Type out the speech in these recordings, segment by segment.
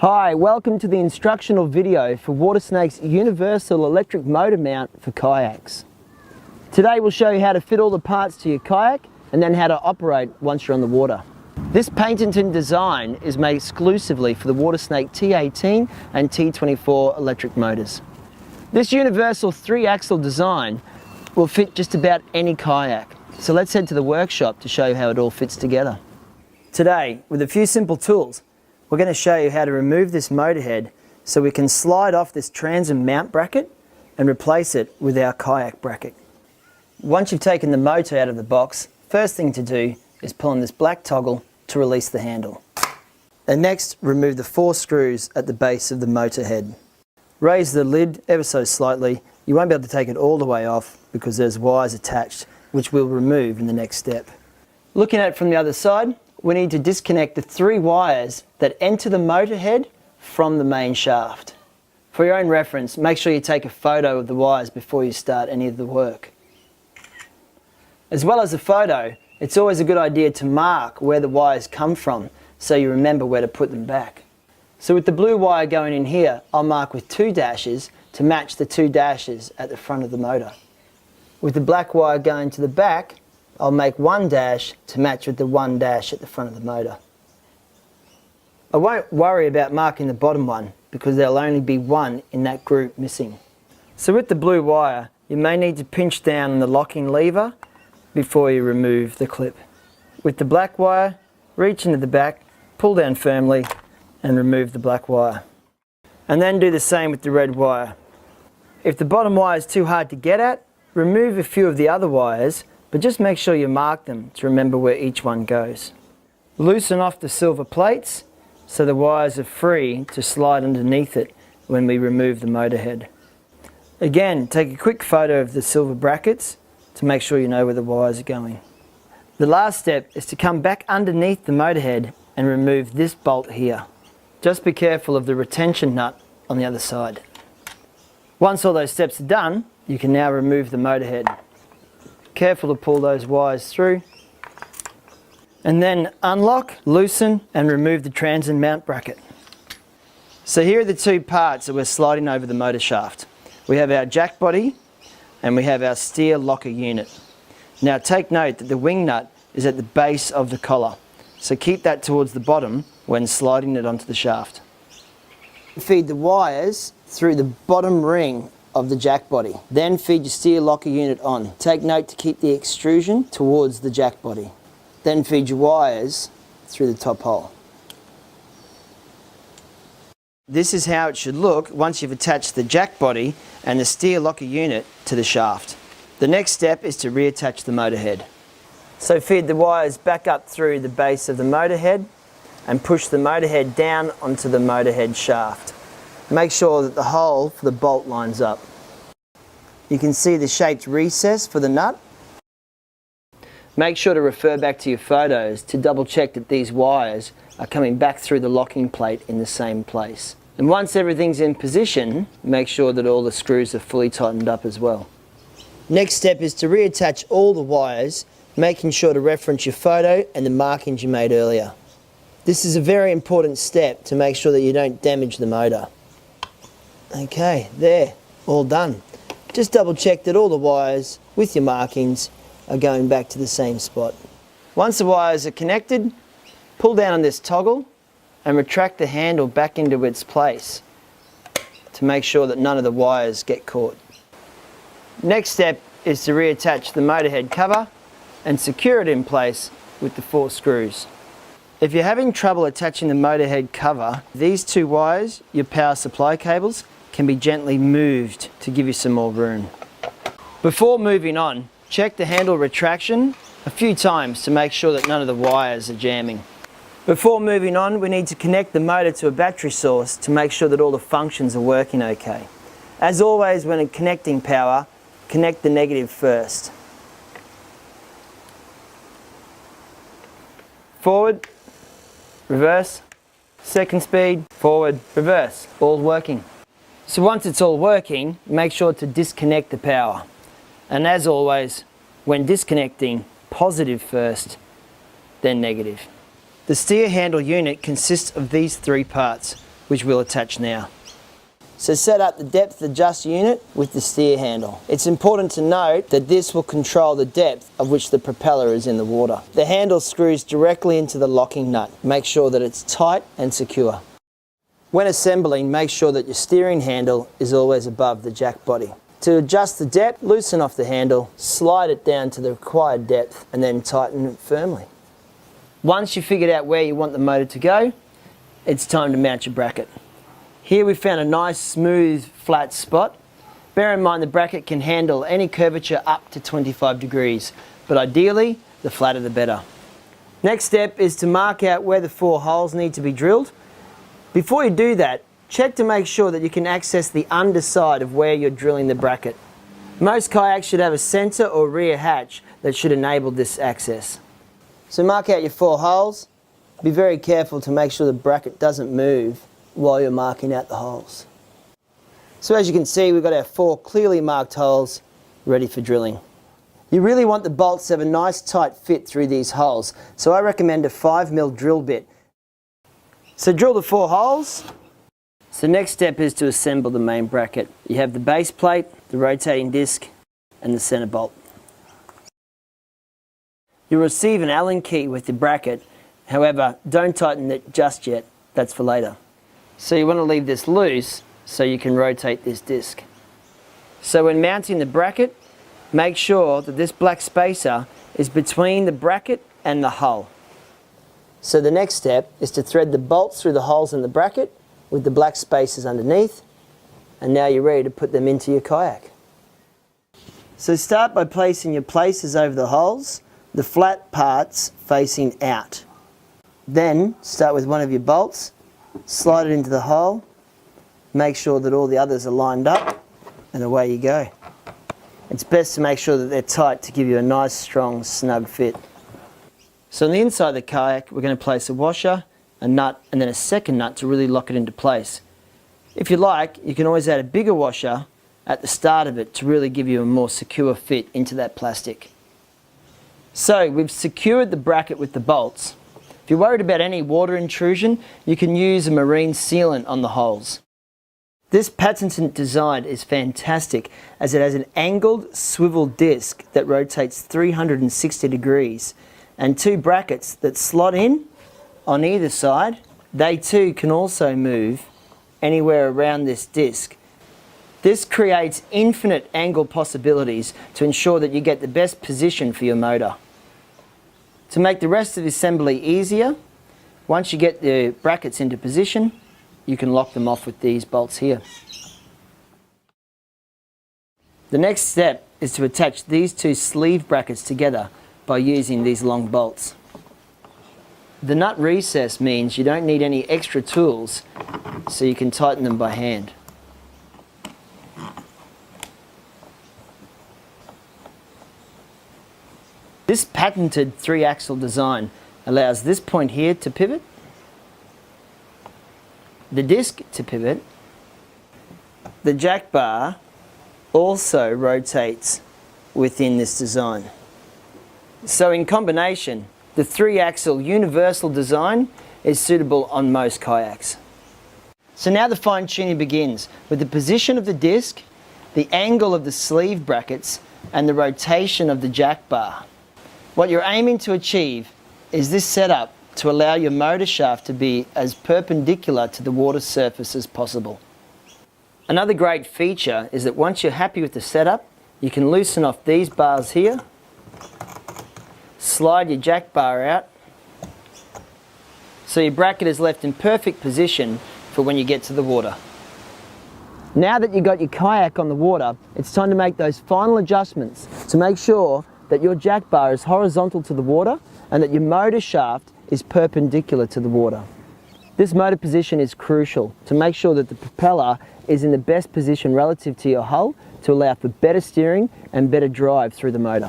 Hi, welcome to the instructional video for Watersnake's universal electric motor mount for kayaks. Today we'll show you how to fit all the parts to your kayak and then how to operate once you're on the water. This patented design is made exclusively for the Watersnake T18 and T24 electric motors. This universal 3-axle design will fit just about any kayak. So let's head to the workshop to show you how it all fits together. Today, with a few simple tools, we're going to show you how to remove this motor head so we can slide off this transom mount bracket and replace it with our kayak bracket. Once you've taken the motor out of the box, first thing to do is pull on this black toggle to release the handle. And next, remove the 4 screws at the base of the motor head. Raise the lid ever so slightly. You won't be able to take it all the way off because there's wires attached, which we'll remove in the next step. Looking at it from the other side, we need to disconnect the 3 wires that enter the motor head from the main shaft. For your own reference, make sure you take a photo of the wires before you start any of the work. As well as the photo, it's always a good idea to mark where the wires come from so you remember where to put them back. So with the blue wire going in here, I'll mark with 2 dashes to match the 2 dashes at the front of the motor. With the black wire going to the back, I'll make 1 dash to match with the 1 dash at the front of the motor. I won't worry about marking the bottom one because there'll only be 1 in that group missing. So with the blue wire, you may need to pinch down on the locking lever before you remove the clip. With the black wire, reach into the back, pull down firmly and remove the black wire. And then do the same with the red wire. If the bottom wire is too hard to get at, remove a few of the other wires, but just make sure you mark them to remember where each one goes. Loosen off the silver plates so the wires are free to slide underneath it when we remove the motor head. Again, take a quick photo of the silver brackets to make sure you know where the wires are going. The last step is to come back underneath the motor head and remove this bolt here. Just be careful of the retention nut on the other side. Once all those steps are done, you can now remove the motor head. Careful to pull those wires through. And then unlock, loosen and remove the transom mount bracket. So here are the 2 parts that we're sliding over the motor shaft. We have our jack body and we have our steer locker unit. Now take note that the wing nut is at the base of the collar. So keep that towards the bottom when sliding it onto the shaft. Feed the wires through the bottom ring of the jack body. Then feed your steer locker unit on. Take note to keep the extrusion towards the jack body. Then feed your wires through the top hole. This is how it should look once you've attached the jack body and the steer locker unit to the shaft. The next step is to reattach the motor head. So feed the wires back up through the base of the motor head and push the motor head down onto the motor head shaft. Make sure that the hole for the bolt lines up. You can see the shaped recess for the nut. Make sure to refer back to your photos to double check that these wires are coming back through the locking plate in the same place. And once everything's in position, make sure that all the screws are fully tightened up as well. Next step is to reattach all the wires, making sure to reference your photo and the markings you made earlier. This is a very important step to make sure that you don't damage the motor. Okay, there, all done. Just double check that all the wires with your markings are going back to the same spot. Once the wires are connected, pull down on this toggle and retract the handle back into its place to make sure that none of the wires get caught. Next step is to reattach the motor head cover and secure it in place with the 4 screws. If you're having trouble attaching the motor head cover, these 2 wires, your power supply cables, can be gently moved to give you some more room. Before moving on, check the handle retraction a few times to make sure that none of the wires are jamming. Before moving on, we need to connect the motor to a battery source to make sure that all the functions are working okay. As always, when connecting power, connect the negative first. Forward, reverse, second speed, forward, reverse, all working. So once it's all working, make sure to disconnect the power. And as always, when disconnecting, positive first, then negative. The steer handle unit consists of these 3 parts. which we'll attach now. So set up the depth adjust unit with the steer handle. It's important to note that this will control the depth of which the propeller is in the water. The handle screws directly into the locking nut. Make sure that it's tight and secure. When assembling, make sure that your steering handle is always above the jack body. To adjust the depth, loosen off the handle, slide it down to the required depth, and then tighten it firmly. Once you've figured out where you want the motor to go, it's time to mount your bracket. Here we found a nice smooth flat spot. Bear in mind the bracket can handle any curvature up to 25 degrees, but ideally the flatter the better. Next step is to mark out where the 4 holes need to be drilled. Before you do that, check to make sure that you can access the underside of where you're drilling the bracket. Most kayaks should have a centre or rear hatch that should enable this access. So mark out your 4 holes. Be very careful to make sure the bracket doesn't move while you're marking out the holes. So as you can see, we've got our 4 clearly marked holes ready for drilling. You really want the bolts to have a nice tight fit through these holes, so I recommend a 5mm drill bit. So drill the 4 holes. So next step is to assemble the main bracket. You have the base plate, the rotating disc, and the centre bolt. You'll receive an Allen key with the bracket, however, don't tighten it just yet, that's for later. So you want to leave this loose so you can rotate this disc. So when mounting the bracket, make sure that this black spacer is between the bracket and the hull. So the next step is to thread the bolts through the holes in the bracket with the black spacers underneath, and now you're ready to put them into your kayak. So start by placing your placers over the holes, the flat parts facing out. Then start with one of your bolts, slide it into the hole, make sure that all the others are lined up, and away you go. It's best to make sure that they're tight to give you a nice, strong, snug fit. So on the inside of the kayak, we're going to place a washer, a nut, and then a second nut to really lock it into place. If you like, you can always add a bigger washer at the start of it to really give you a more secure fit into that plastic. So we've secured the bracket with the bolts. If you're worried about any water intrusion, you can use a marine sealant on the holes. This patented design is fantastic as it has an angled swivel disc that rotates 360 degrees and 2 brackets that slot in on either side. They too can also move anywhere around this disc. This creates infinite angle possibilities to ensure that you get the best position for your motor. To make the rest of the assembly easier, once you get the brackets into position, you can lock them off with these bolts here. The next step is to attach these 2 sleeve brackets together by using these long bolts. The nut recess means you don't need any extra tools, so you can tighten them by hand. This patented 3-axle design allows this point here to pivot, the disc to pivot. The jack bar also rotates within this design. So in combination, the 3-axle universal design is suitable on most kayaks. So now the fine tuning begins with the position of the disc, the angle of the sleeve brackets, and the rotation of the jack bar. What you're aiming to achieve is this setup to allow your motor shaft to be as perpendicular to the water surface as possible. Another great feature is that once you're happy with the setup, you can loosen off these bars here, slide your jack bar out, so your bracket is left in perfect position for when you get to the water. Now that you've got your kayak on the water, it's time to make those final adjustments to make sure that your jack bar is horizontal to the water and that your motor shaft is perpendicular to the water. This motor position is crucial to make sure that the propeller is in the best position relative to your hull to allow for better steering and better drive through the motor.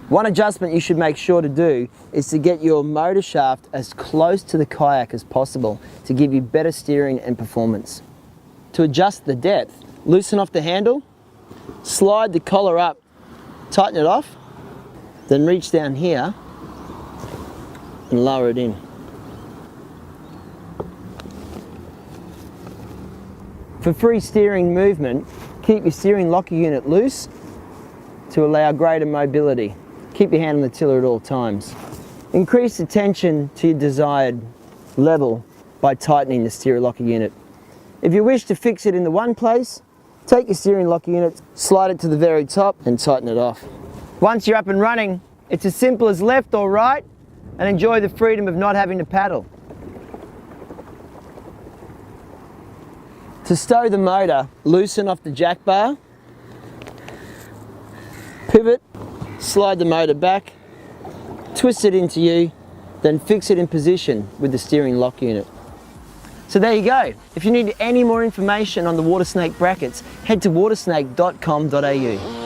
One adjustment you should make sure to do is to get your motor shaft as close to the kayak as possible to give you better steering and performance. To adjust the depth, loosen off the handle, slide the collar up, tighten it off, then reach down here and lower it in. For free steering movement, keep your steering locker unit loose to allow greater mobility. Keep your hand on the tiller at all times. Increase the tension to your desired level by tightening the steering locker unit. If you wish to fix it in the one place, take your steering locker unit, slide it to the very top and tighten it off. Once you're up and running, it's as simple as left or right, and enjoy the freedom of not having to paddle. To stow the motor, loosen off the jack bar, pivot, slide the motor back, twist it into you, then fix it in position with the steering lock unit. So there you go. If you need any more information on the Watersnake brackets, head to watersnake.com.au.